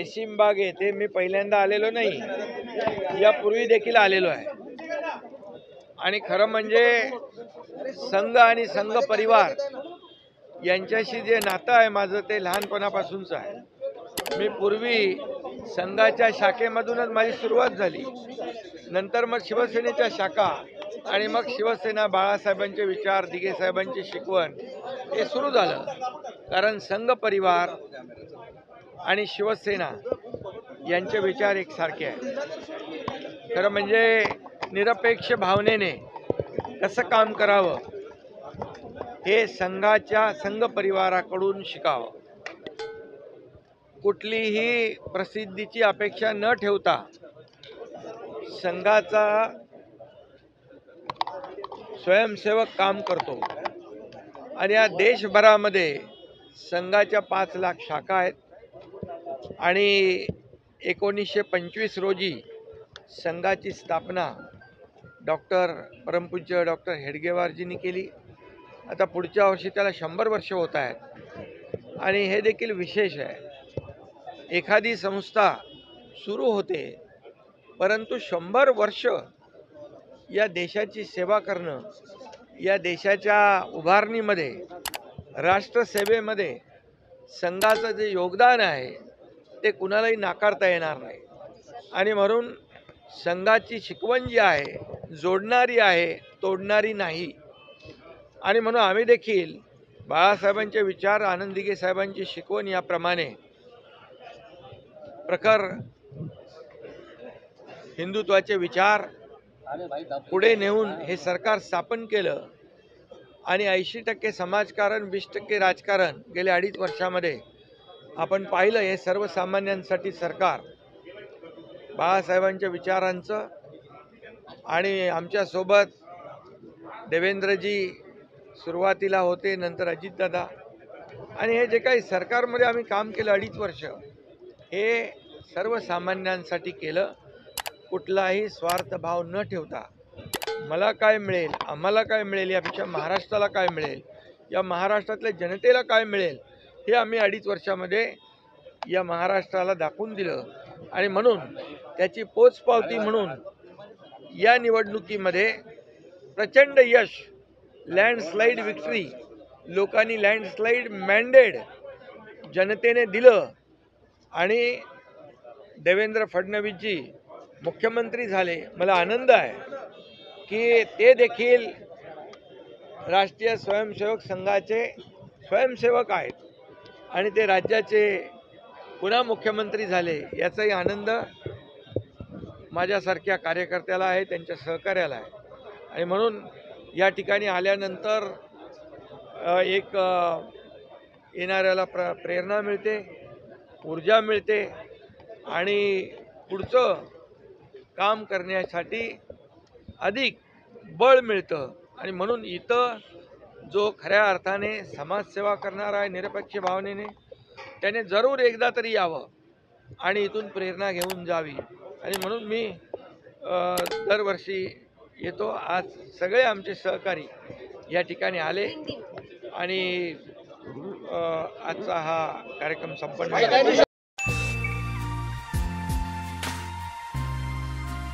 रेशीमबाग येथे मी पहिल्यांदा आलेलो नाही, यापूर्वी देखील आलेलो आहे। आणि खरं म्हणजे संघ आणि संघ परिवार यांच्याशी जे नातं आहे माझं ते लहानपणापासूनचं आहे। मी पूर्वी संघाच्या शाखेमधूनच माझी सुरुवात झाली, नंतर मग शिवसेनेच्या शाखा आणि मग शिवसेना, बाळासाहेबांचे विचार, दिघे साहेबांची शिकवण हे सुरू झालं। कारण संघ परिवार आणि शिवसेना यांचे विचार एकसारखे आहेत। खरं म्हणजे निरपेक्ष भावनेने कसं काम करावं हे संघ परिवाराकडून शिकावं। कुठलीही प्रसिद्धीची अपेक्षा न ठेवता संघाचा स्वयंसेवक काम करतो आणि या देशभरामध्ये संघाच्या 5 लाख शाखा आहेत आणि 1925 रोजी संघाची स्थापना परमपूज्य डॉक्टर हेडगेवारजींनी केली। आता पुढच्या वर्षी त्याला 100 वर्ष होत आहेत आणि हे देखील विशेष आहे। एखादी संस्था सुरू होते परंतु 100 वर्ष या देशाची सेवा करणं, या देशाच्या उभारणीमध्ये, राष्ट्रसेवेमध्ये संघाचं जे योगदान आहे ते कुणालाही नाकारता येणार नाही। आणि म्हणून संघाची शिकवण जी आहे जोडणारी आहे, तोडणारी नाही। आणि म्हणून आम्ही देखील बाळासाहेबांचे विचार, आनंद दिघे साहेबांची शिकवण याप्रमाणे प्रखर हिंदुत्वाचे विचार पुढे नेऊन हे सरकार स्थापन केलं आणि 80% समाजकारण, 20% राजकारण गेल्या 2.5 वर्षामध्ये आपण पाहिलं। हे सर्वसामान्यांसाठी सरकार बाळासाहेबांच्या विचारांचं आणि आमच्यासोबत देवेंद्रजी सुरुवातीला होते, नंतर अजितदादा, आणि हे जे काही सरकारमध्ये आम्ही काम केलं 2.5 वर्ष हे सर्वसामान्यांसाठी केलं। कुठलाही स्वार्थभाव न ठेवता मला काय मिळेल, आम्हाला काय मिळेल, यापेक्षा महाराष्ट्राला काय मिळेल, या महाराष्ट्रातल्या जनतेला काय मिळेल हे आम्ही 2.5 वर्षामध्ये या महाराष्ट्राला दाखवून दिलं। आणि म्हणून त्याची पोचपावती म्हणून या निवडणुकीमध्ये प्रचंड यश, लँडस्लाईड विक्ट्री, लोकांनी लँडस्लाईड मॅन्डेट जनतेने दिलं आणि देवेंद्र फडणवीसजी मुख्यमंत्री झाले। मला आनंद आहे की ते देखील राष्ट्रीय स्वयंसेवक संघाचे स्वयंसेवक आहेत आणि ते राज्याचे पुन्हा मुख्यमंत्री झाले, याचाही आनंद माझ्यासारख्या कार्यकर्त्याला आहे, त्यांच्या सहकार्याला आहे। आणि म्हणून या ठिकाणी आल्यानंतर एक येणाऱ्याला प्रेरणा मिळते, ऊर्जा मिळते आणि पुढचं काम करण्यासाठी अधिक बळ मिळतं। आणि म्हणून इथं जो खऱ्या अर्थाने समाजसेवा करणारा आहे निरपेक्ष भावनेने, त्याने जरूर एकदा तरी यावं आणि इथून प्रेरणा घेऊन जावी। आणि म्हणून मी दरवर्षी येतो। आज सगळे आमचे सहकारी या ठिकाणी आले आणि आजचा हा कार्यक्रम संपन्न झाला।